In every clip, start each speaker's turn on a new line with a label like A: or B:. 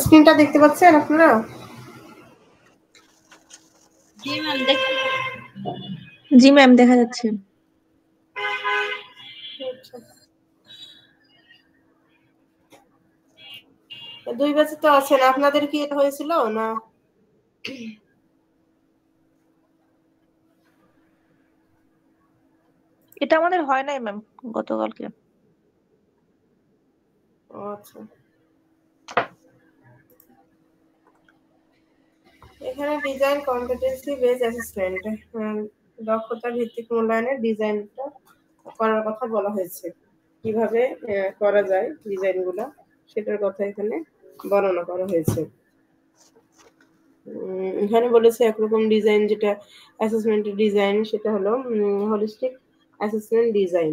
A: স্ক্রিনটা দেখতে পাচ্ছেন আপনারা?
B: জি ম্যাম দেখা যাচ্ছে।
A: দুই ব্যাচে তো আছেন, আপনাদের কি এটা হয়েছিল না?
B: এটা আমাদের হয় নাই ম্যাম গতকালকে।
A: আচ্ছা, এখানে ডিজাইন কম্পিটেন্সি বেস অ্যাসেসমেন্ট, দক্ষতা ভিত্তিক মূল্যায়নের ডিজাইনটা করার কথা বলা হয়েছে। কিভাবে করা যায় ডিজাইনগুলো সেটার কথা এখানে বর্ণনা করা হয়েছে। এখানে বলেছে একরকম ডিজাইন যেটা অ্যাসেসমেন্টের ডিজাইন, সেটা হলো হলিস্টিক অ্যাসেসমেন্ট ডিজাইন।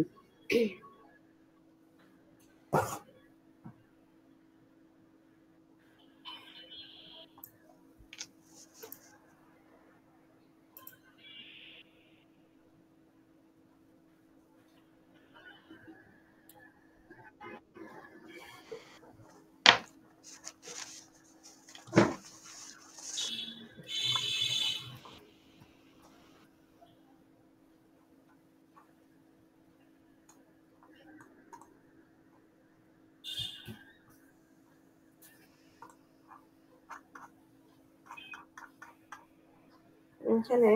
A: এখানে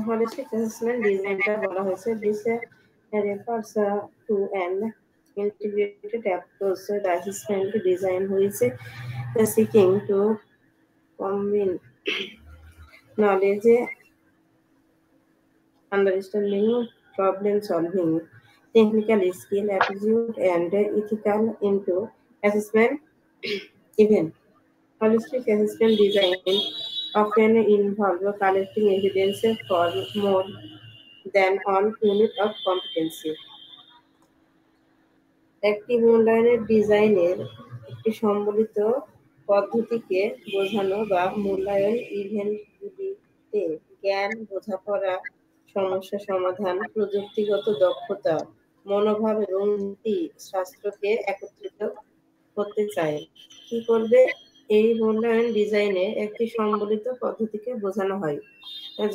A: holistic assessment ডিজাইনটা বলা হয়েছে। This refers to an integrated approach to assessment design which is seeking to combine knowledge, understanding, problem solving, technical skill, attitude, and ethical into assessment event. Holistic assessment design often involve collecting evidence for more than one unit of competency. একটি মূল্যায়নের ডিজাইনের একটি সম্বলিত পদ্ধতিকে বোঝানো বা মূল্যায়ন ইভেন্টগুলিতে জ্ঞান, বোঝাপড়া, সমস্যা সমাধান, প্রযুক্তিগত দক্ষতা, মনোভাব এবং নীতি শাস্ত্রকে একত্রিত করতে চায়। কি করবে? এই মূল্যায়ন ডিজাইনে একটি সম্বলিত পদ্ধতিকে বোঝানো হয়,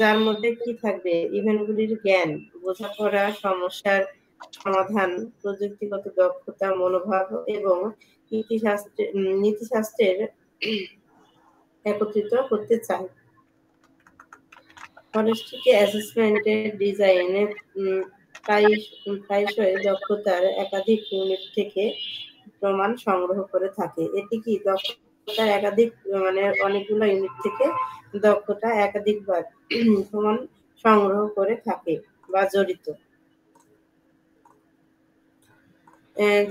A: যার মধ্যে কি থাকবে? ইভেন্টগুলির জ্ঞান, বোঝাপড়া, সমস্যার সমাধান, প্রযুক্তিগত দক্ষতা, মনোভাব এবং নীতিশাস্ত্রের একত্রিত করতে চায়। হলিস্টিক অ্যাসেসমেন্টের ডিজাইনে প্রায়শই দক্ষতার একাধিক ইউনিট থেকে প্রমাণ সংগ্রহ করে থাকে। এটি কি দক্ষতার একাধিক অনেকগুলো ইউনিট থেকে দক্ষতা একাধিকবার প্রমাণ সংগ্রহ করে থাকে বা জড়িত,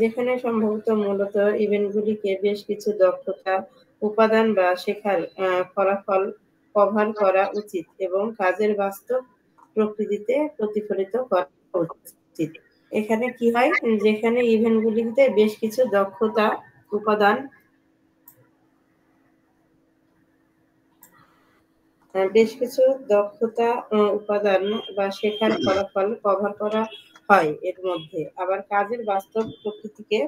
A: যেখানে সম্ভবত মূলত ইভেন্টগুলিকে বেশ কিছু দক্ষতা উপাদান বা শেখার ফলাফল কভার করা উচিত এবং কাজের বাস্তব প্রকৃতিতে প্রতিফলিত করা উচিত। এখানে কি হয়? যেখানে ইভেন্টগুলিতে বেশ কিছু দক্ষতা উপাদান বা শেখার ফলাফল কভার করা হয়, এর মধ্যে আবার কাজের বাস্তব প্রকৃতিকে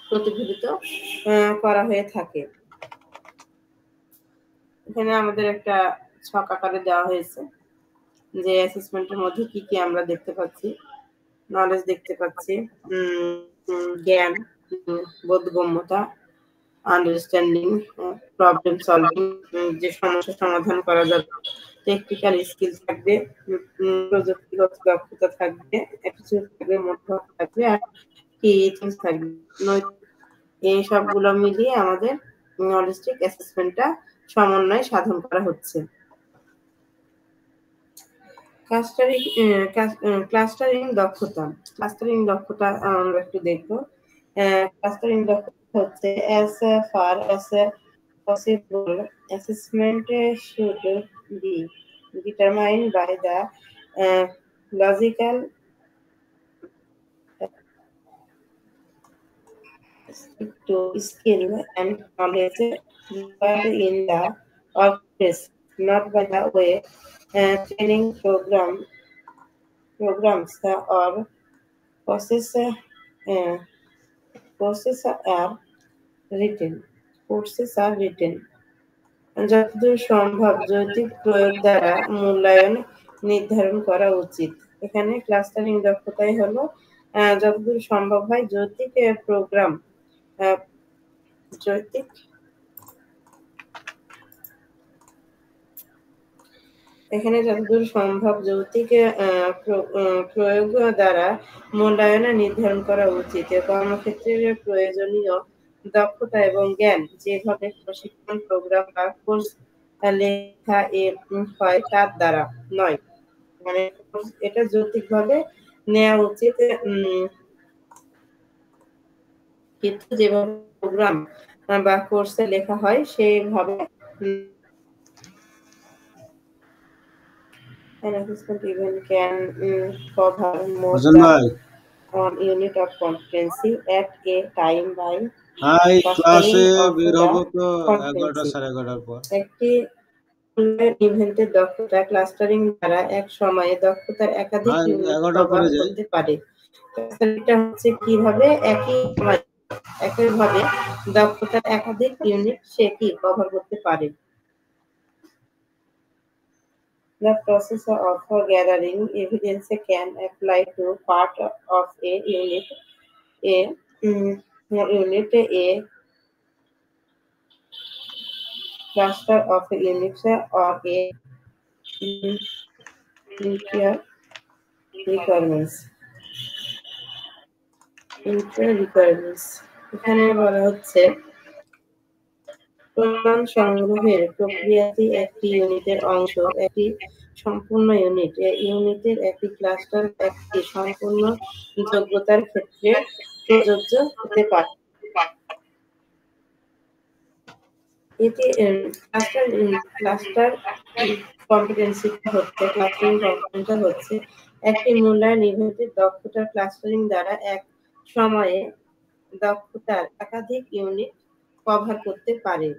A: প্রতিফলিত করা হয়ে থাকে। এখানে আমাদের একটা ছক আকারে দেওয়া হয়েছে যে অ্যাসেসমেন্টের মধ্যে কি কি আমরা দেখতে পাচ্ছি। নলেজ দেখতে পাচ্ছি, জ্ঞান, বোধগম্যতা, আন্ডারস্ট্যান্ডিং, প্রবলেম সলভিং, যে সমস্যা সমাধান করা যাবে, টেকনিক্যাল স্কিল থাকবে, প্রযুক্তিগত দক্ষতা থাকবে, অ্যাটিটিউড থাকবে, মনোভাব থাকবে, আর কি থাকবে, এই সবগুলো মিলিয়ে আমাদের হলিস্টিক অ্যাসেসমেন্টটা সমন্বয় সাধন করা হচ্ছে। ক্লাস্টারিং দক্ষতা আমরা একটু দেখবো। ক্লাস্টারিং দক্ষতা হচ্ছে as far as possible assessment should be determined by the logical to skill and knowledge required in the workplace, not by the way training programs or process are written. Courses are written. যতদূর সম্ভব যৌক্তিক প্রয়োগ দ্বারা মূল্যায়ন নির্ধারণ করা উচিত। এখানে ক্লাস্টারিং দক্ষতাই হলো যতদূর সম্ভব হয় যৌক্তিক প্রোগ্রাম যৌক্তিক এখানে যতদূর সম্ভব যৌক্তিক প্রয়োগ দ্বারা মূল্যায়ন নির্ধারণ করা উচিত। কর্মক্ষেত্রের প্রয়োজনীয় দক্ষতা এবং জ্ঞান যেভাবে প্রশিক্ষণ প্রোগ্রাম বা কোর্স লেখা হয় তার দ্বারা নয়, মানে এটা যৌক্তিকভাবে নেওয়া উচিত। কিন্তু যেভাবে প্রোগ্রাম বা কোর্সে লেখা হয় সেইভাবে an assessment even can cover more than one unit of competency at a time by
C: ক্লাসে বের
A: the
C: হবো তো 11টা
A: competency।
C: 11:30 পর।
A: একটি ইভেন্টের দক্ষতা ক্লাস্টারিং দ্বারা এক সময়ে দক্ষতার একাধিক ইউনিট
C: 11টা
A: কভার
C: পরে যাই।
A: করতে পারে। এটা হচ্ছে কিভাবে একইভাবে দক্ষতার একাধিক ইউনিট সে কি কভার করতে পারে। The process of gathering evidence can apply to part of a unit, a cluster of units, or a requirements. এখানে বলা হচ্ছে প্রমাণ সংগ্রহের প্রক্রিয়াটি একটি ইউনিটের অংশ, একটি সম্পূর্ণ ইউনিট। ইউনিটের একটি ক্লাস্টার একটি সম্পূর্ণ যোগ্যতার ক্ষেত্রে প্রযোজ্য হতে পারে। এটি ক্লাস্টার কম্পিটেন্সিটা হচ্ছে ক্লাস্টারিং কম্পিটেন্সিটা হচ্ছে একটি মূল্যায়ন ইভেন্টের দক্ষতার ক্লাস্টারিং দ্বারা এক সময়ে দক্ষতার একাধিক ইউনিট কভার করতে পারে।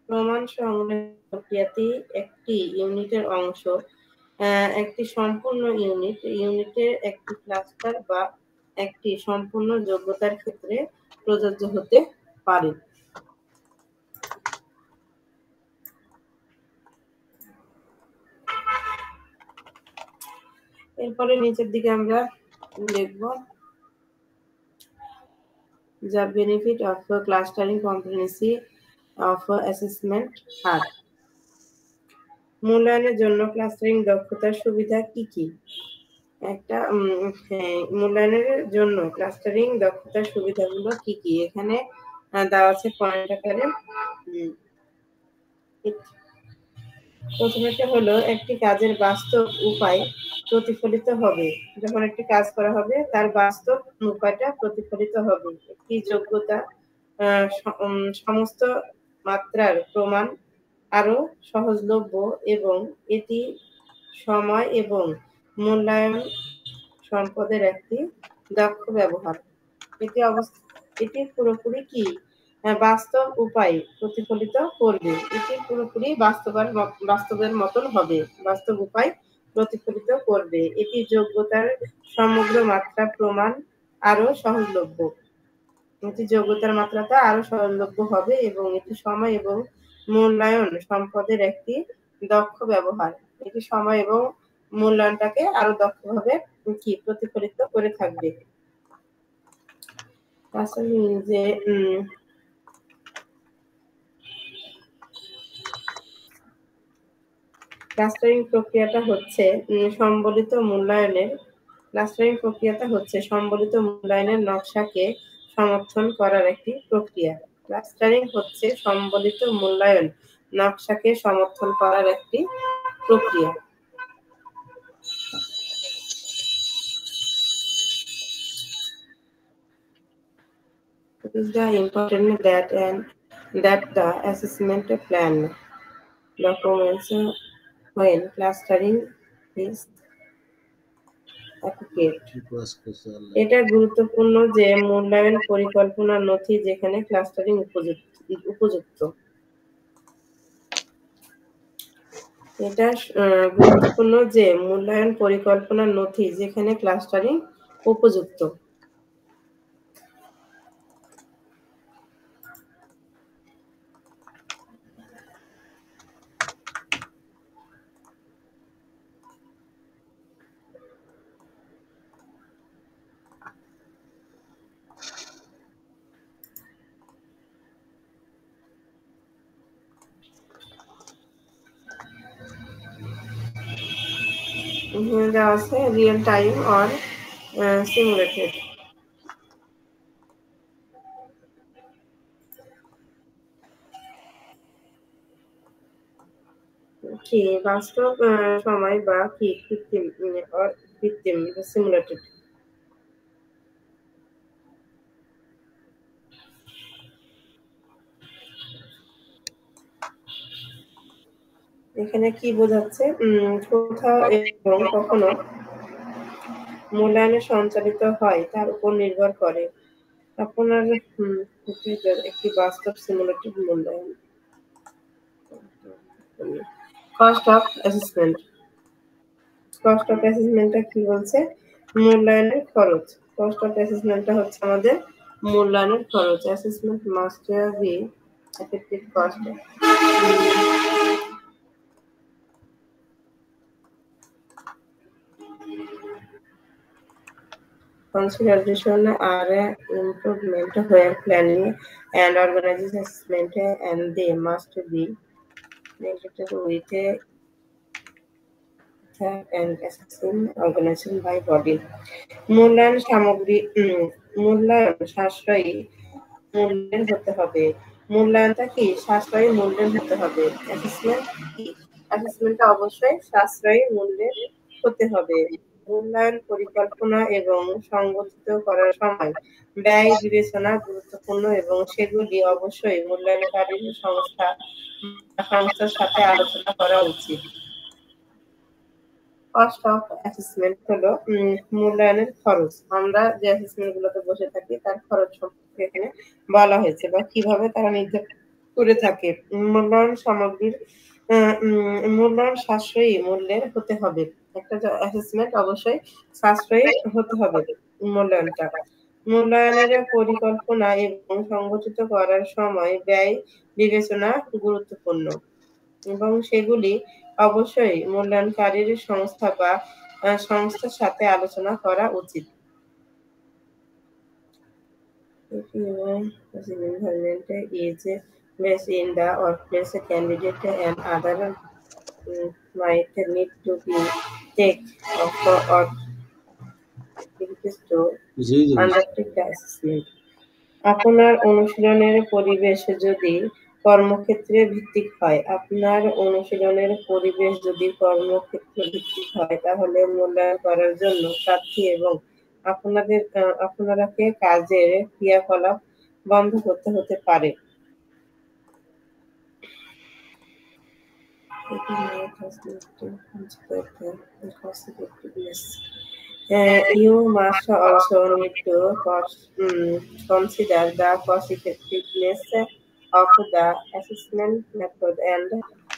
A: প্রমাণ সংগ্রহের প্রক্রিয়াটি একটি ইউনিটের অংশ, একটি সম্পূর্ণ ইউনিটের একটি ক্লাস্টার বা একটি সম্পূর্ণ যোগ্যতার ক্ষেত্রে প্রযোজ্য হতে পারে। এরপরে নিচের দিকে আমরা দেখব the benefit of clustering competency of assessment are। মূল্যায়নের জন্য ক্লাস্টারিং দক্ষতার সুবিধা কি কি? একটা মূল্যায়নের জন্য ক্লাস্টারিং দক্ষতার সুবিধাগুলো কি কি এখানে দেওয়া আছে পয়েন্ট আকারে। প্রথমটা হলো একটি কাজের বাস্তব উপায় প্রতিফলিত হবে। যখন একটি কাজ করা হবে তার বাস্তব উপায়টা প্রতিফলিত হবে। একটি যোগ্যতা সমস্ত মাত্রার প্রমাণ আরো সহজলভ্য এবং এটি সময় এবং মূল্যায়ন সম্পদের একটি দক্ষ ব্যবহার। এটি পুরোপুরি কি বাস্তব উপায় প্রতিফলিত করবে। এটি পুরোপুরি বাস্তবের মতন হবে, বাস্তব উপায় প্রতিফলিত করবে। এটি যোগ্যতার সমগ্র মাত্রা প্রমাণ আরো সহজলভ্য। এটি যোগ্যতার মাত্রাটা আরো সহজলভ্য হবে এবং এটি সময় এবং মূল্যায়ন সম্পদের একটি দক্ষ ব্যবহার। এটি সময় এবং মূল্যায়নটাকে আরো দক্ষভাবে কি প্রতিফলিত করে থাকবে। আসলে যে ক্লাস্টারিং প্রক্রিয়াটা হচ্ছে সম্বলিত মূল্যায়নের নকশাকে সমর্থন করার একটি প্রক্রিয়া। ক্লাস্টারিং হচ্ছে সম্বলিত মূল্যায়ন নকশাকে সমর্থন করার একটি প্রক্রিয়া। It is important that the assessment plan documents when clustering is appropriate. এটা গুরুত্বপূর্ণ যে মূল্যায়ন পরিকল্পনা নথি যেখানে ক্লাস্টারিং উপযুক্ত। এটা গুরুত্বপূর্ণ যে মূল্যায়ন পরিকল্পনা নথি যেখানে ক্লাস্টারিং উপযুক্ত। এখানে দেওয়া আছে রিয়েল টাইম অর সিমুলেটেড। কি বাস্তব সময় বা কি কৃত্রিম কৃত্রিম সিমুলেটেড। এখানে কি বোঝাচ্ছে কোথাও এবং কখনো মূল্যায়নে সঞ্চালিত হয় তার উপর নির্ভর করে আপনার একটি বাস্তব সিমুলেটেড মূল্যায়ন। Cost of assessment. Cost of অ্যাসেসমেন্টটা কি বলছে? মূল্যায়নের খরচ। কস্ট অফ অ্যাসেসমেন্টটা হচ্ছে আমাদের মূল্যায়নের খরচ। Assessment must be effective cost. Consideration are improvement where planning and organizing assessment and they must be related with and assessing organization by body. মূল্যায়ন সামগ্রী মূল্যায়ন সাশ্রয়ী মূল্যের হতে হবে। মূল্যায়নটা কি? সাশ্রয়ী মূল্যের হতে হবে। অ্যাসেসমেন্ট কি? অ্যাসেসমেন্টটা অবশ্যই সাশ্রয়ী মূল্যের হতে হবে। মূল্যায়ন পরিকল্পনা এবং সংগঠিত করার সময় ব্যয় বিবেচনা গুরুত্বপূর্ণ এবং সেগুলি অবশ্যই মূল্যায়নকারী সংস্থার সাথে আলোচনা করা উচিত। কস্ট অফ অ্যাসেসমেন্ট হলো মূল্যায়নের খরচ। আমরা যে অ্যাসেসমেন্ট গুলোতে বসে থাকি তার খরচ সম্পর্কে এখানে বলা হয়েছে বা কিভাবে তারা নির্ধারণ করে থাকে। মূল্যায়ন সামগ্রীর মূল্যায়ন সাশ্রয়ী মূল্যের হতে হবে। একটা অ্যাসেসমেন্ট অবশ্যই সাশ্রয়ী হতে হবে মূল্যায়নটা। মূল্যায়নের পরিকল্পনা এবং সংগঠিত করার সময় ব্যয় বিবেচনা গুরুত্বপূর্ণ এবং সেগুলি অবশ্যই মূল্যায়নকারীর সংস্থা বা সংস্থার সাথে আলোচনা করা উচিত। Environment is based in the workplace, candidate and other might need to be take or activities to
C: G G
A: undertake the assessment. আপনার অনুশীলনের পরিবেশ যদি কর্মক্ষেত্রে ভিত্তিক হয়, আপনার অনুশীলনের পরিবেশ যদি কর্মক্ষেত্র ভিত্তিক হয় তাহলে মূল্যায়ন করার জন্য প্রার্থী এবং আপনারাকে কাজের ক্রিয়াকলাপ বন্ধ করতে হতে পারে। You must also need to consider the cost effectiveness of the assessment method and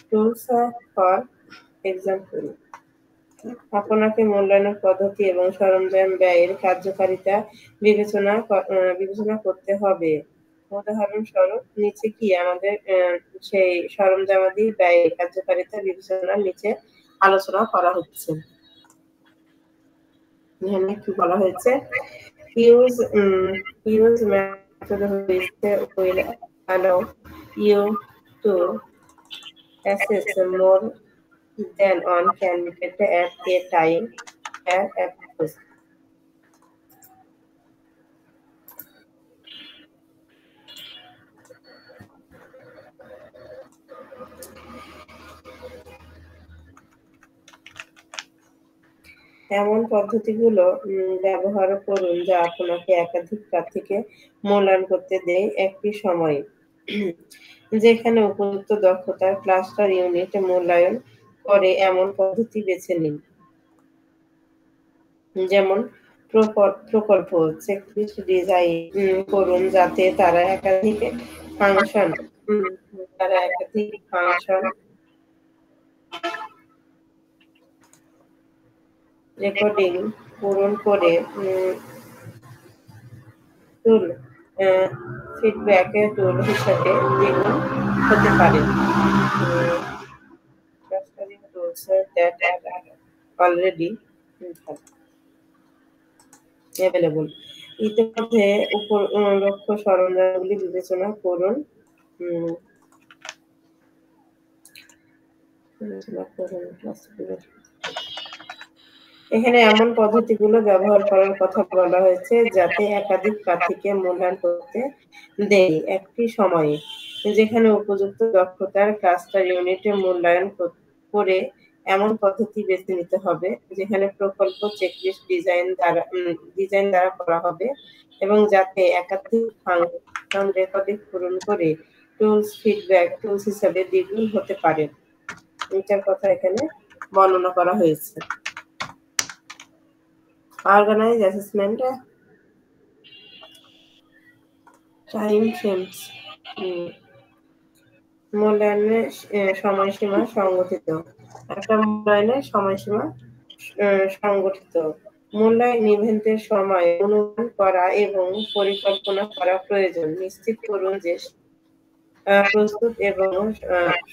A: tools. For example, আপনাকে মূল্যায়নের পদ্ধতি এবং সরঞ্জাম ব্যয়ের কার্যকারিতা বিবেচনা করতে হবে। উদাহরণস্বরূপ নিচে কি আমাদের সেই সরঞ্জামাদি ব্যয়ের কার্যকারিতা বিবেচনার নিচে আলোচনা করা হচ্ছে। এখানে কি বলা হয়েছে? use method will allow you to assess more than one candidate at a time. Approach. এমন পদ্ধতিগুলো ব্যবহার করুন যা আপনাকে একাধিক প্রার্থীকে মূল্যায়ন করতে দেয় একই সময়ে। যেখানে উপযুক্ত দক্ষতার ক্লাস্টার ইউনিট মূল্যায়ন করে এমন পদ্ধতি বেছে নিন। যেমন প্রকল্প চেকলিস্ট ডিজাইন করুন যাতে তারা একাধিক ফাংশন রেকর্ডিং পূরণ করে টুল ফিডব্যাক টুল হিসেবে দ্বিগুণ হতে পারে। Clustering tools that are already available. ইতিমধ্যে উপলক্ষ সরঞ্জামগুলি বিবেচনা করুন। এখানে এমন পদ্ধতিগুলো ব্যবহার করার কথা বলা হয়েছে যাতে একাধিক প্রার্থীকে মূল্যায়ন করতে দেয় একটি সময়ে, যেখানে উপযুক্ত দক্ষতার ক্লাস্টার ইউনিটে মূল্যায়ন করে এমন পদ্ধতি বেছে নিতে হবে যেখানে প্রকল্প চেকলিস্ট ডিজাইন দ্বারা করা হবে এবং যাতে একাধিক ফাংশন রেকর্ডিং পূরণ করে ফিডব্যাক টুলস হিসাবে দ্বিগুণ হতে পারে। এটার কথা এখানে বর্ণনা করা হয়েছে। অর্গানাইজ অ্যাসেসমেন্ট টাইম ফ্রেমস, মূল্যায়নের সময়সীমা সংগঠিত। একটা মূল্যায়নের সময়সীমা সংগঠিত। মূল্যায়ন ইভেন্টের সময় অনুমান করা এবং পরিকল্পনা করা প্রয়োজন। নিশ্চিত করুন যে প্রস্তুত এবং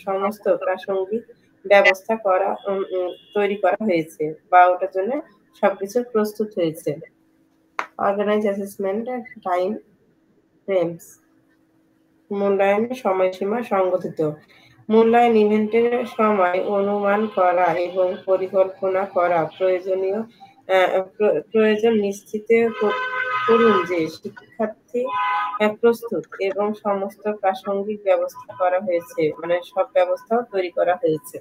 A: সমস্ত প্রাসঙ্গিক ব্যবস্থা তৈরি করা হয়েছে বা ওটার জন্য সবকিছু প্রস্তুত হয়েছে। অর্গানাইজ অ্যাসেসমেন্ট টাইম ফ্রেমস, মূল্যায়নের সময়সীমা সংগঠিত। মূল্যায়ন ইভেন্টের সময় অনুমান করা এবং পরিকল্পনা করা প্রয়োজন নিশ্চিত করুন যে শিক্ষার্থী প্রস্তুত এবং সমস্ত প্রাসঙ্গিক ব্যবস্থা করা হয়েছে, মানে সব ব্যবস্থাও তৈরি করা হয়েছে।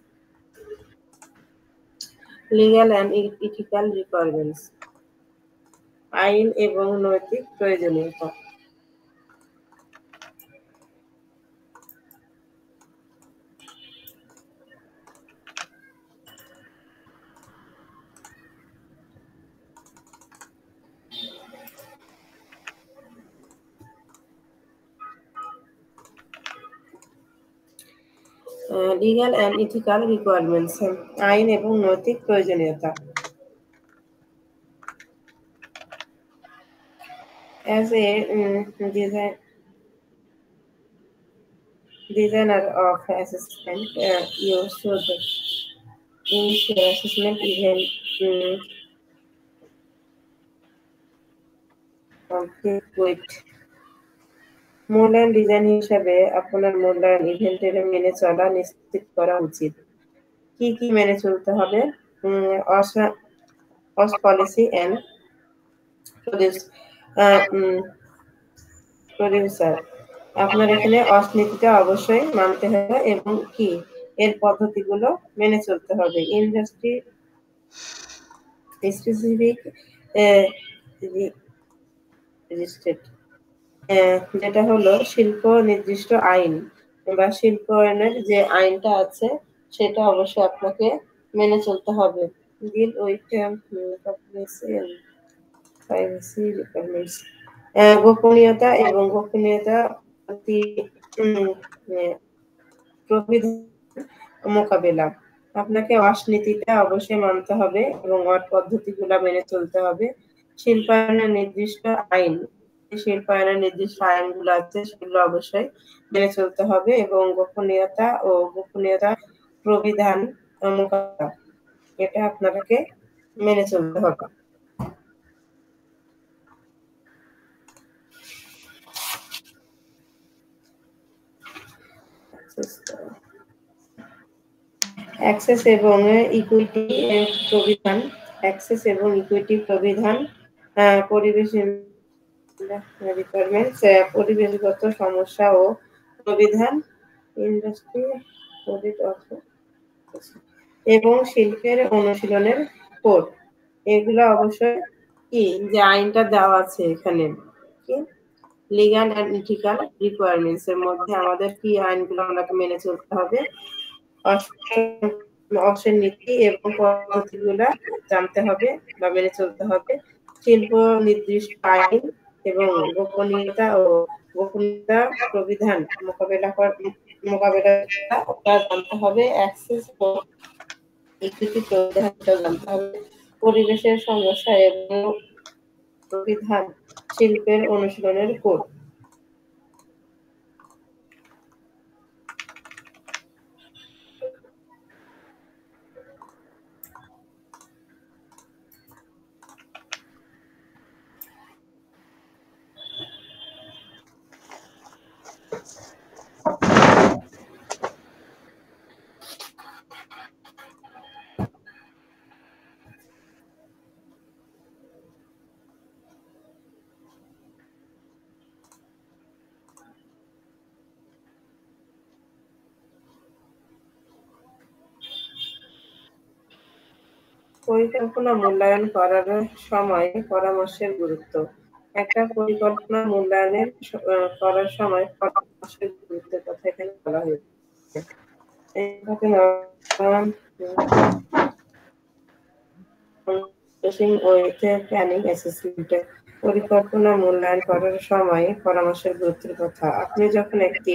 A: লিগ্যাল অ্যান্ড ইথিক্যাল রিকোয়ারমেন্টস, আইন এবং নৈতিক প্রয়োজনীয়তা। লিগ্যাল অ্যান্ড ইথিক্যাল রিকোয়ারমেন্টস, আইন এবং নৈতিক প্রয়োজনীয়তা। As a designer of assessment, you should ensure assessment event complete with মূল্যায়ন ডিজাইন হিসাবে আপনার মূল্যায়ন ইভেন্টের মেনে চলা নিশ্চিত করা উচিত। কি কি মেনে চলতে হবে? OS policy and প্রডিউসার, আপনার এখানে OS নীতিটা অবশ্যই মানতে হবে এবং কি এর পদ্ধতিগুলো মেনে চলতে হবে। ইন্ডাস্ট্রি স্পেসিফিক যেটা হলো শিল্প নির্দিষ্ট আইন বা শিল্পায়নের যে আইনটা আছে সেটা অবশ্যই আপনাকে মেনে চলতে হবে। ডিল উইথ প্রাইভেসি রিকোয়ারমেন্টস, গোপনীয়তা এবং গোপনীয়তা মোকাবেলা। আপনাকে OS নীতিটা অবশ্যই মানতে হবে এবং OS পদ্ধতিগুলো মেনে চলতে হবে। শিল্পায়নের নির্দিষ্ট আইন, শিল্পায়নের নির্দিষ্ট আইনগুলো আছে সেগুলো অবশ্যই মেনে চলতে হবে এবং গোপনীয়তা প্রবিধান মোকাবেলা, এটা আপনাকে মেনে চলতে হবে। অ্যাক্সেস এবং ইকুইটি প্রবিধান, অ্যাক্সেস এবং ইকুইটি প্রবিধান, পরিবেশগত সমস্যা ও প্রবিধান, ইন্ডাস্ট্রি এবং শিল্পের অনুশীলনের কোড, এগুলো অবশ্যই কি যে আইনটা দেওয়া আছে এখানে কি লিগ্যাল অ্যান্ড ইথিক্যাল রিকোয়ারমেন্টস এর মধ্যে আমাদের কি আইনগুলো আমাকে মেনে চলতে হবে, অসের নীতি এবং পদ্ধতিগুলো জানতে হবে বা মেনে চলতে হবে। শিল্প নির্দিষ্ট আইন এবং গোপনীয়তা গোপনীয়তা প্রবিধান মোকাবেলা জানতে হবে। অ্যাক্সেস ও ইকুইটি প্রবিধানটা জানতে হবে। পরিবেশের সমস্যা এবং প্রবিধান, শিল্পের অনুশীলনের কোড। পরিকল্পনা মূল্যায়ন করার সময় পরামর্শের গুরুত্ব। একটা পরিকল্পনা মূল্যায়নের করার সময় পরামর্শের গুরুত্বের কথা এখানে বলা হয়েছে। প্ল্যানিং অ্যাসেসমেন্ট, পরিকল্পনা মূল্যায়ন করার সময় পরামর্শের গুরুত্বের কথা। আপনি যখন একটি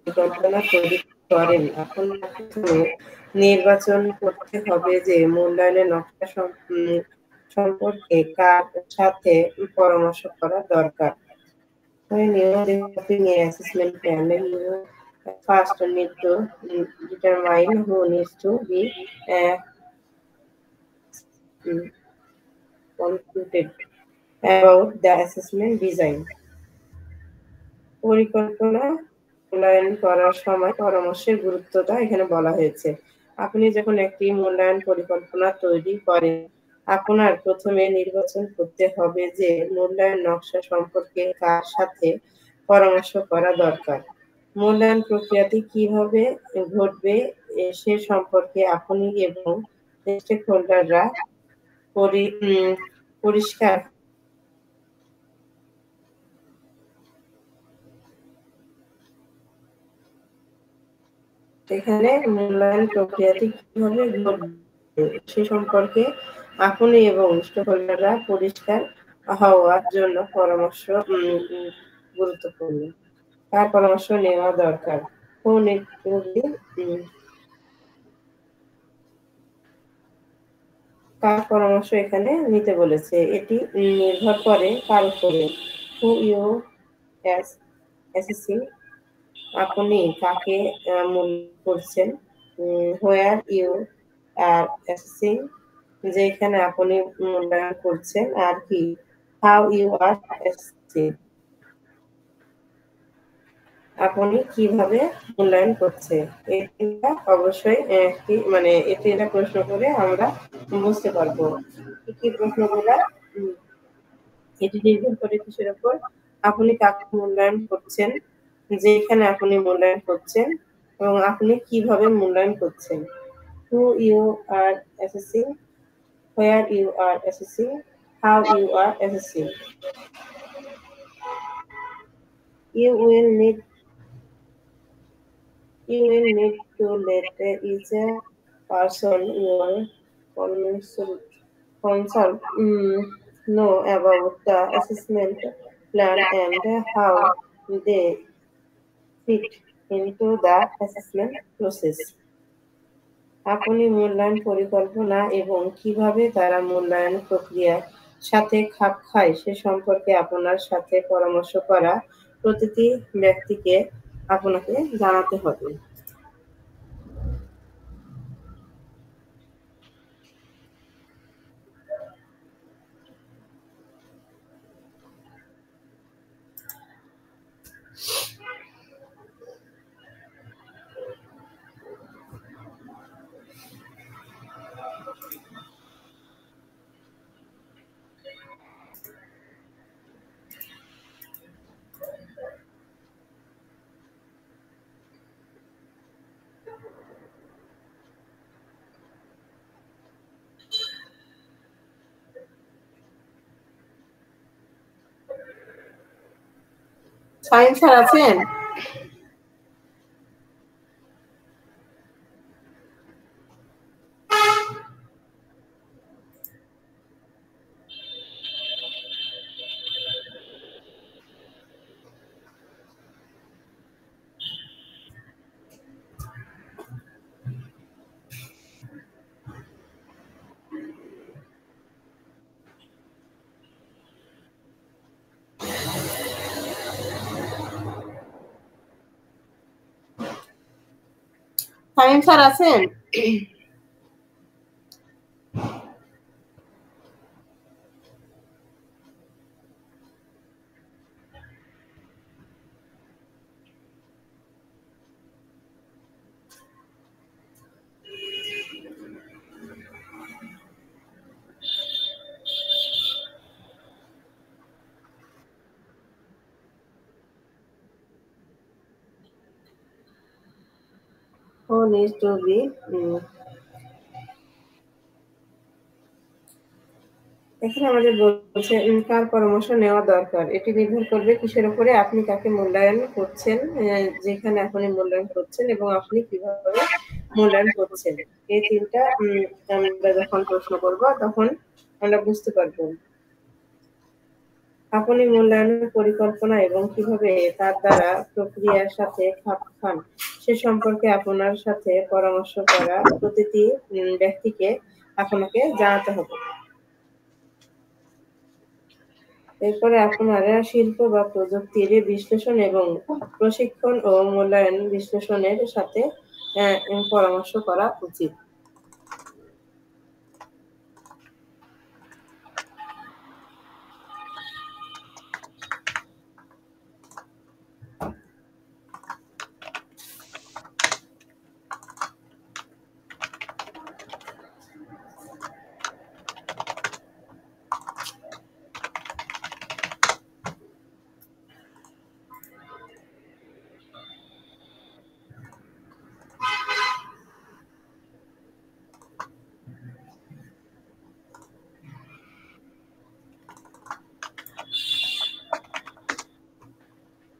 A: পরিকল্পনা তৈরি করেন, এখন নির্বাচন করতে হবে যে মূল্যায়নের নকশা সম্পর্কে কার সাথে পরামর্শ করা দরকার। When you are developing an assessment plan, you first need to determine who needs to be consulted about the assessment design. পরিকল্পনা মূল্যায়ন করার সময় পরামর্শের গুরুত্বটা এখানে বলা হয়েছে। আপনি যখন একটি মূল্যায়ন পরিকল্পনা তৈরি করেন, আপনার প্রথমে নির্বাচন করতে হবে যে মূল্যায়ন নকশা সম্পর্কে কার সাথে পরামর্শ করা দরকার। মূল্যায়ন প্রক্রিয়াটি কিভাবে ঘটবে সে সম্পর্কে আপনি এবং স্টেকহোল্ডাররা পরিষ্কার এখানে মূল্যায়ন প্রক্রিয়াটি কিভাবে ঘটবে সে সম্পর্কে আপনি এবং স্টেকহোল্ডাররা পরিষ্কার হওয়ার জন্য পরামর্শ গুরুত্বপূর্ণ। কার পরামর্শ নেওয়া দরকার? কার পরামর্শ এখানে নিতে বলেছে? এটি নির্ভর করে কার উপরে? হু ইউ অ্যাজ অ্যাসেসিং, আপনি কাকে মূল্যায়ন করছেন। হোয়ার ইউ আর অ্যাসেসিং, যেখানে আপনি মূল্যায়ন করছেন। আর কি? হাউ ইউ আর অ্যাসেসিং, আপনি কিভাবে মূল্যায়ন করছে। এটা অবশ্যই একটি এটা প্রশ্ন করে আমরা বুঝতে পারবো। কি প্রশ্নগুলা? এটি নির্ভর করে কিসের উপর? আপনি কাকে মূল্যায়ন করছেন, যেখানে আপনি মূল্যায়ন করছেন, এবং আপনি কিভাবে মূল্যায়ন করছেন। Who you are assessing, where you are assessing, how you are assessing. You will need to let each person your consult know about the assessment plan and how they fit into the assessment process. আপনি মূল্যায়ন পরিকল্পনা এবং কিভাবে তারা মূল্যায়ন প্রক্রিয়ার সাথে খাপ খায় সে সম্পর্কে আপনার সাথে পরামর্শ করা প্রতিটি ব্যক্তিকে আপনাকে জানাতে হবে। সাইন স্যার আছেন? সাইন স্যার আছেন? needs to be এখানে আমাদের বলছে কার পরামর্শ নেওয়া দরকার। এটি নির্ভর করবে কিসের উপরে? আপনি কাকে মূল্যায়ন করছেন, যেখানে আপনি মূল্যায়ন করছেন এবং আপনি কিভাবে মূল্যায়ন করছেন। এই ৩ টা আমরা যখন প্রশ্ন করব তখন আমরা বুঝতে পারব। আপনি মূল্যায়নের পরিকল্পনা এবং কিভাবে তার দ্বারা প্রক্রিয়ার সাথে খাপ খান সে সম্পর্কে আপনার সাথে পরামর্শ করা প্রতিটি ব্যক্তিকে আপনাকে জানাতে হবে। এরপরে আপনারা শিল্প বা প্রযুক্তির বিশ্লেষণ এবং প্রশিক্ষণ ও মূল্যায়ন বিশ্লেষণের সাথে পরামর্শ করা উচিত।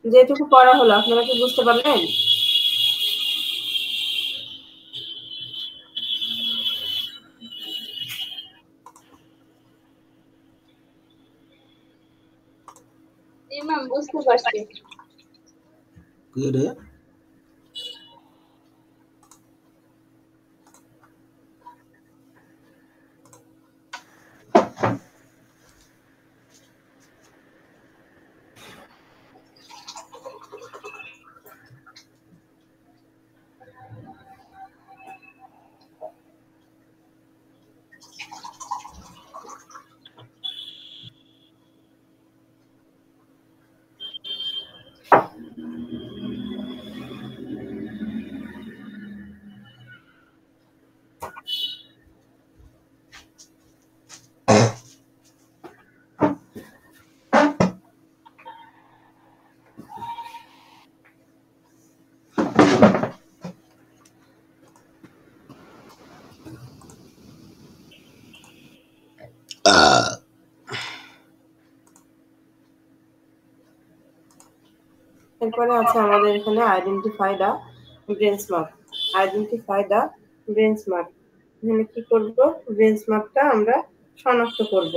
A: যেটুকু পড়া হলো আপনারা কি বুঝতে পারলেন?
D: ম্যাম বুঝতে পারছি।
C: কি রে?
A: এরপরে আছে আমাদের এখানে আইডেন্টিফাই দা বেঞ্চমার্ক। আইডেন্টিফাই দা বেঞ্চমার্ক। এখানে কি করব? বেঞ্চমার্কটা আমরা শনাক্ত করব।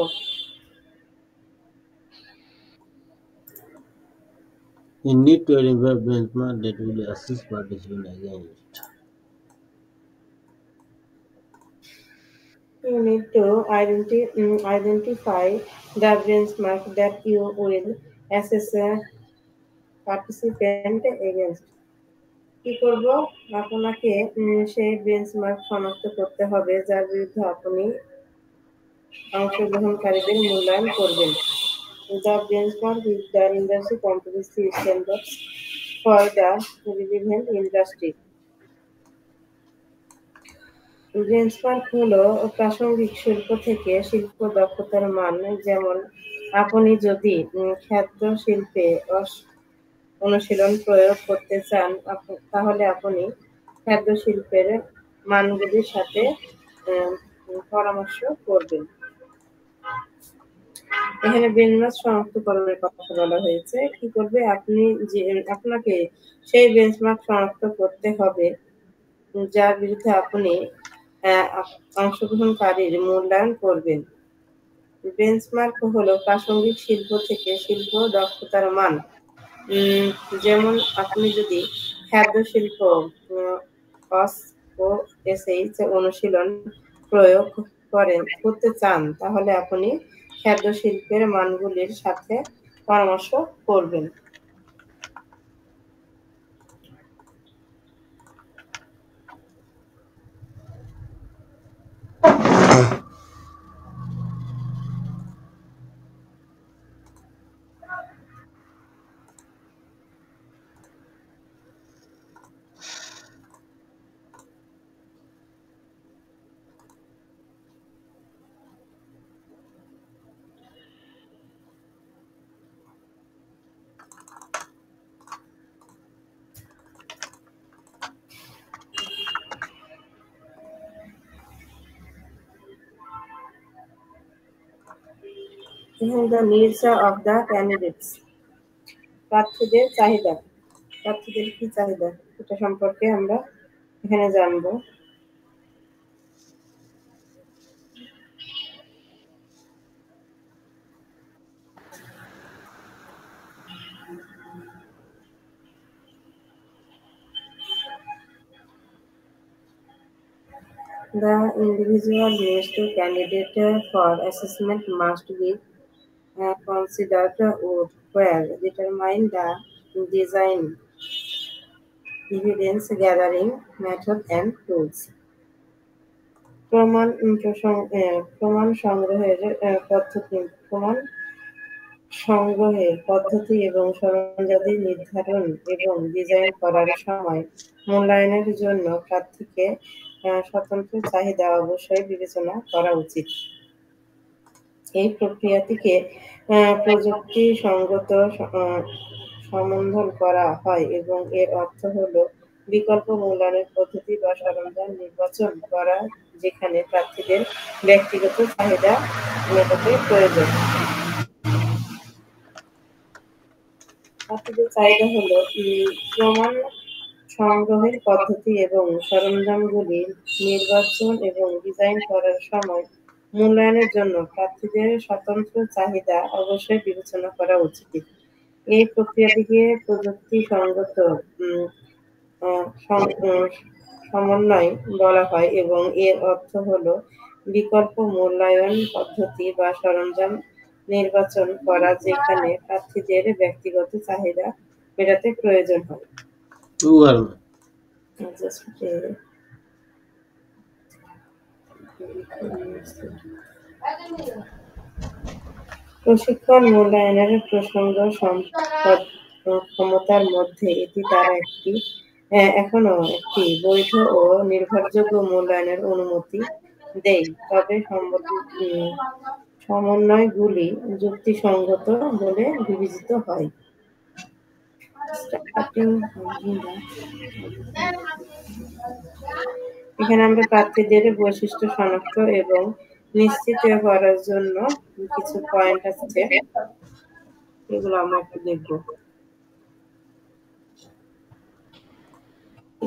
C: You need to identify benchmark that will assist participant against.
A: You need to identify the benchmark that you will assess a participant against. কি করব? আপনাকে সেই বেঞ্চমার্ক শনাক্ত করতে হবে যার বিরুদ্ধে আপনি অংশগ্রহণকারীদের মূল্যায়ন করবেন। The benchmark is the industry competency standards for the relevant industry. Benchmark হলো প্রাসঙ্গিক শিল্প থেকে শিল্প দক্ষতার মান। যেমন আপনি যদি খাদ্য শিল্পে অনুশীলন প্রয়োগ করতে চান তাহলে আপনি খাদ্য শিল্পের মানগুলির সাথে পরামর্শ করবেন। এখানে বেঞ্চমার্ক শনাক্তকরণের কথা বলা হয়েছে। কি করবে? আপনাকে সেই বেঞ্চমার্ক শনাক্ত করতে হবে যার বিরুদ্ধে আপনি অংশগ্রহণকারীর মূল্যায়ন করবেন। বেঞ্চমার্ক হলো প্রাসঙ্গিক শিল্প থেকে শিল্প দক্ষতার মান। যেমন আপনি যদি খাদ্য শিল্প OSH অনুশীলন প্রয়োগ করতে চান তাহলে আপনি খাদ্য শিল্পের মানগুলির সাথে পরামর্শ করবেন। The needs of the candidates. প্রার্থীদের চাহিদা, প্রার্থীদের কি চাহিদা এটা সম্পর্কে আমরা এখানে জানবো। The individual list candidate for assessment must be considered would well determine the design, evidence gathering method and tools. প্রমাণ সংগ্রহের পদ্ধতি এবং সরঞ্জাদি নির্ধারণ এবং ডিজাইন করার সময় মূল্যায়নের জন্য প্রার্থীকে স্বতন্ত্র চাহিদা অবশ্যই বিবেচনা করা উচিত। এই প্রক্রিয়াটিকে প্রযুক্তি সঙ্গত সমন্বয় করা হয় এবং এর অর্থ হলো বিকল্প মূল্যায়নের পদ্ধতি বা সরঞ্জাম নির্বাচন করা যেখানে প্রার্থীদের ব্যক্তিগত চাহিদা মেটাতে প্রয়োজন। প্রার্থীদের চাহিদা হলো প্রমাণ সংগ্রহের পদ্ধতি এবং সরঞ্জামগুলি নির্বাচন এবং ডিজাইন করার সময় মূল্যায়নের জন্য প্রার্থীদের স্বতন্ত্র চাহিদা অবশ্যই বিবেচনা করা উচিত। এই প্রক্রিয়াটিকে প্রযুক্তি সঙ্গত সমন্বয় বলা হয় এবং এর অর্থ হলো বিকল্প মূল্যায়ন পদ্ধতি বা সরঞ্জাম নির্বাচন করা যেখানে প্রার্থীদের ব্যক্তিগত চাহিদা মেটাতে প্রয়োজন হয়। প্রশিক্ষণ মূল্যায়নের প্রসঙ্গ ক্ষমতার মধ্যে এটি তারা এখনো একটি বৈধ ও নির্ভরযোগ্য মূল্যায়নের অনুমতি দেয়, তবে সমন্বয়গুলি যুক্তিসঙ্গত বলে বিবেচিত হয়। এখানে আমরা প্রার্থীদের বৈশিষ্ট্য শনাক্ত এবং নিশ্চিত করার জন্য কিছু পয়েন্ট আছে, এগুলো আমরা একটু দেখব।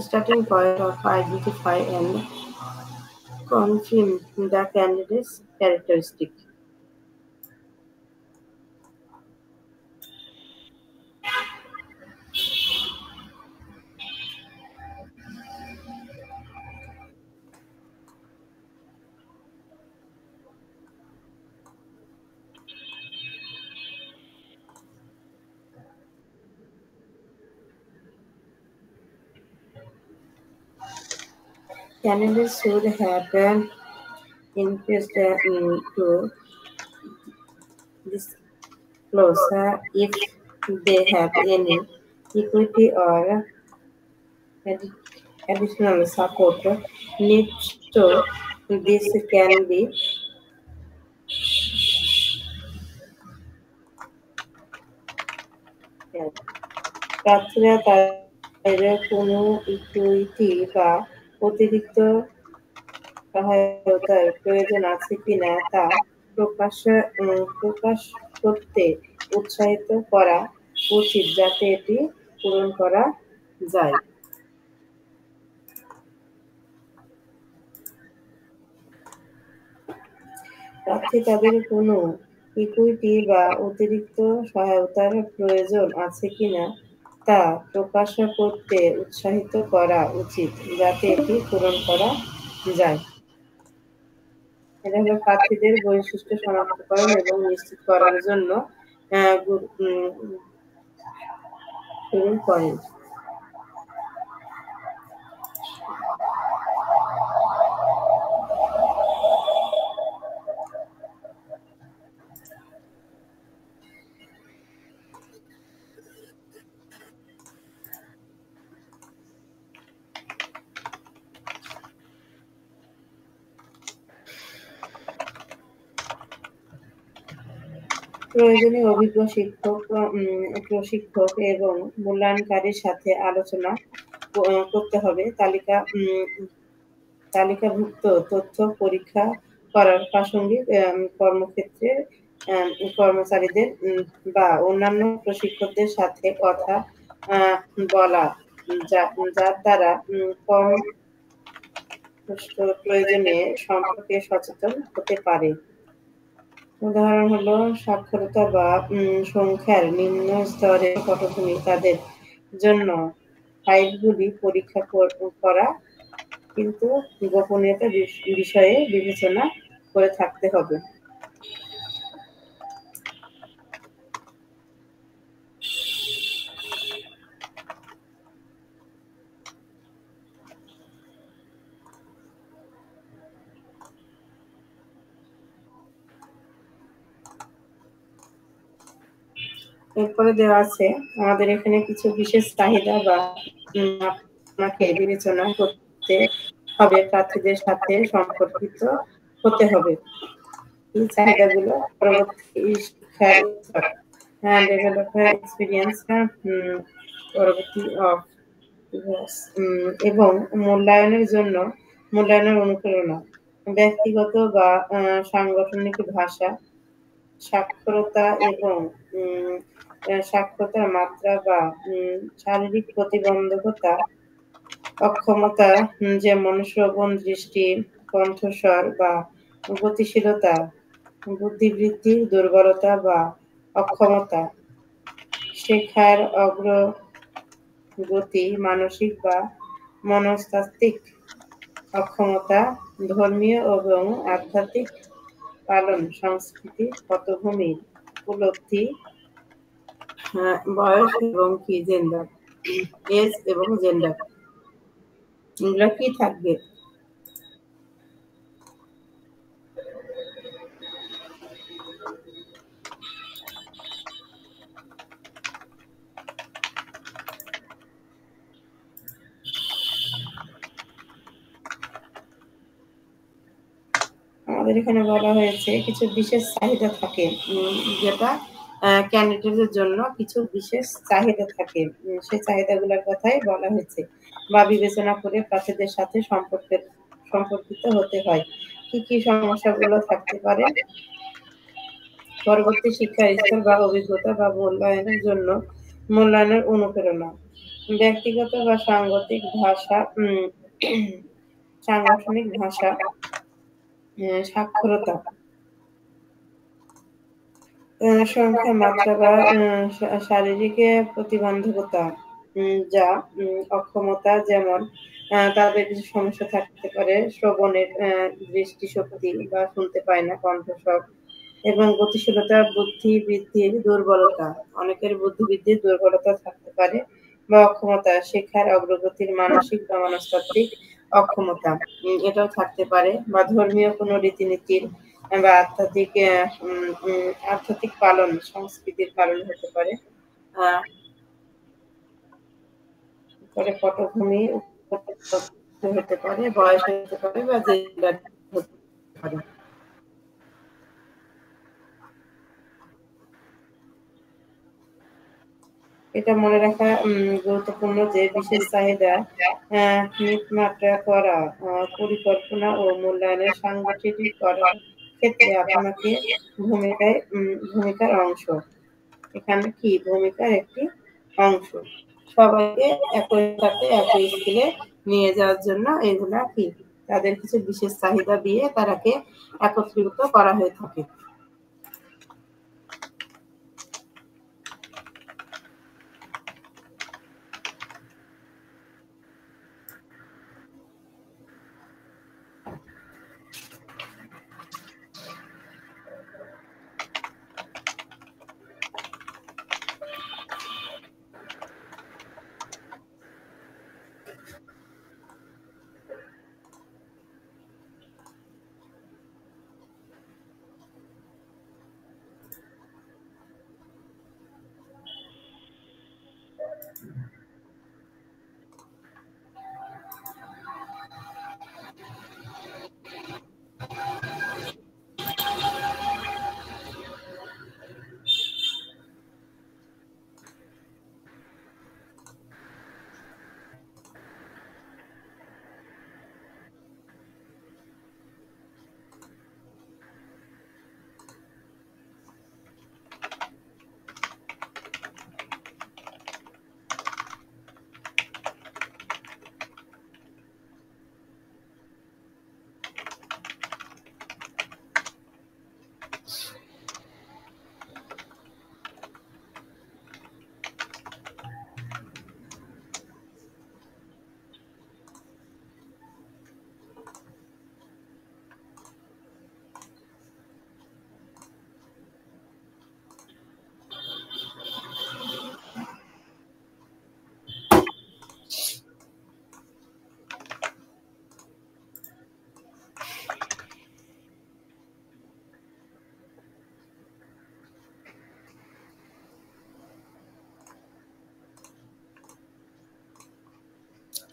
A: Starting point of identify and confirm the candidate's characteristic. Candidates should have interest to disclose if they have any equity or additional support needs to. This can be প্রার্থীরা তাদের কোনো ইকুইটি বা অতিরিক্ত সহায়তার প্রয়োজন আছে কিনা তা প্রকাশ করতে উৎসাহিত করা উচিত যাতে এটি পূরণ করা যায়। প্রার্থী তাদের কোনো ইকুইটি বা অতিরিক্ত সহায়তার প্রয়োজন আছে কিনা তা প্রকাশ করতে উৎসাহিত করা উচিত যাতে এটি পূরণ করা যায়। এটা হলো প্রার্থীদের বৈশিষ্ট্য শনাক্তকরণ এবং নিশ্চিত করার জন্য শুরুর পয়েন্ট। প্রয়োজনীয় অভিজ্ঞ প্রশিক্ষক এবং মূল্যায়নকারীর সাথে আলোচনা করতে হবে। তালিকাভুক্ত তথ্য পরীক্ষা করার প্রাসঙ্গিক কর্মক্ষেত্রে কর্মচারীদের বা অন্যান্য প্রশিক্ষকদের সাথে কথা বলা, যার দ্বারা কম প্রয়োজনে সম্পর্কে সচেতন হতে পারে। উদাহরণ হলো সাক্ষরতা বা সংখ্যার নিম্ন স্তরের পটভূমি তাদের জন্য ফাইলগুলি পরীক্ষা করা, কিন্তু গোপনীয়তা বিষয়ে বিবেচনা করে থাকতে হবে। এরপরে দেওয়া আছে আমাদের এখানে কিছু বিশেষ চাহিদা বা আপনাকে বিবেচনা করতে হবে, প্রার্থীদের সাথে সম্পর্কিত হতে হবে। এই চাহিদাগুলো পরবর্তী শিক্ষার ডেভেলপমেন্ট এক্সপিরিয়েন্স পরবর্তী এবং মূল্যায়নের অনুপ্রেরণা, ব্যক্তিগত বা সাংগঠনিক ভাষা, সাক্ষরতা এবং সাক্ষরতার মাত্রা বা শারীরিক প্রতিবন্ধকতা, অক্ষমতা যেমন শ্রবণ, দৃষ্টি, কণ্ঠস্বর বা গতিশীলতা, বুদ্ধিবৃত্তির দুর্বলতা বা অক্ষমতা, শেখার অগ্রগতি, মানসিক বা মনস্তাত্ত্বিক অক্ষমতা, ধর্মীয় এবং আধ্যাত্মিক পালন, সংস্কৃতি, পটভূমির উপলব্ধি, বয়স এবং কি জেন্ডার, এজ এবং জেন্ডার, এগুলো কি থাকবে? আমাদের এখানে বলা হয়েছে কিছু বিশেষ চাহিদা থাকে, যেটা ক্যান্ডিডেটের জন্য কিছু বিশেষ চাহিদা থাকে, সেই চাহিদাগুলোর কথাই বলা হয়েছে বা বিবেচনা করে প্রার্থীদের সাথে সম্পর্কিত হতে হয়। কি কি সমস্যাগুলো থাকতে পারে? পরবর্তী শিক্ষার স্তর বা অভিজ্ঞতা বা মূল্যায়নের অনুপ্রেরণা, ব্যক্তিগত বা সাংগঠনিক ভাষা, সাক্ষরতা, সংখ্যা, মাত্রা বা শারীরিক প্রতিবন্ধকতা, যা অক্ষমতা, যেমন তাদের কিছু সমস্যা থাকতে পারে শ্রবণের, দৃষ্টিশক্তি বা শুনতে পায় না, কণ্ঠস্বর এবং গতিশীলতা, বুদ্ধিবৃত্তির দুর্বলতা, অনেকের বুদ্ধিবৃত্তির দুর্বলতা থাকতে পারে বা অক্ষমতা, শেখার অগ্রগতির মানসিক বা মনস্তাত্ত্বিক অক্ষমতা, এটাও থাকতে পারে, বা ধর্মীয় কোনো রীতিনীতির বা আধ্যাত্মিক পালন, সংস্কৃতির কারণে হতে পারে। পরে পটভূমি হতে পারে, বয়স হতে পারে, বা জেন্ডার হতে পারে। এটা মনে রাখা গুরুত্বপূর্ণ যে বিশেষ চাহিদা মিটমাট করা, পরিকল্পনা ও মূল্যায়নের সাংগঠনিক করার ক্ষেত্রে আপনাকে ভূমিকার অংশ, এখানে কি ভূমিকার একটি অংশ, সবাইকে একই সাথে একই স্কুলে নিয়ে যাওয়ার জন্য এগুলা কি তাদের কিছু বিশেষ চাহিদা দিয়ে তারাকে একত্রিত করা হয়ে থাকে।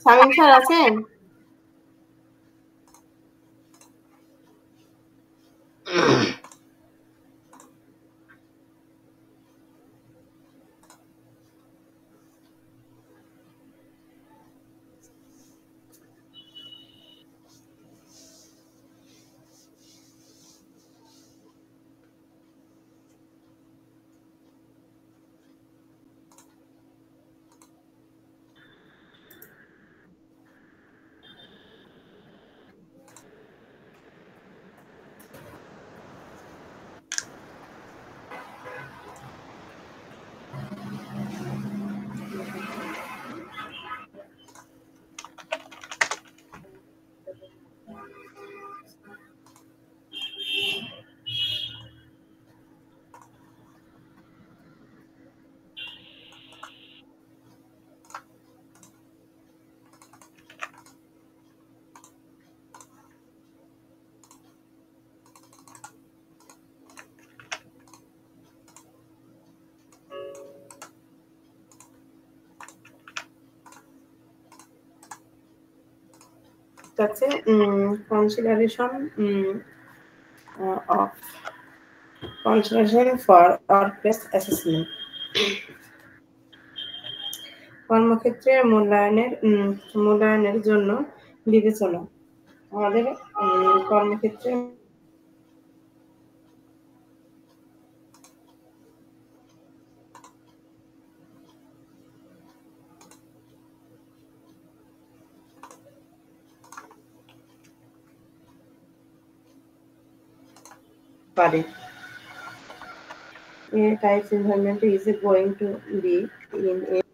A: শামীম স্যার আছেন? আছে consideration of consideration for workplace assessment কর্মক্ষেত্রের মূল্যায়নের জন্য বিবেচনা আমাদের কর্মক্ষেত্রে পারে a types environment is going to be in a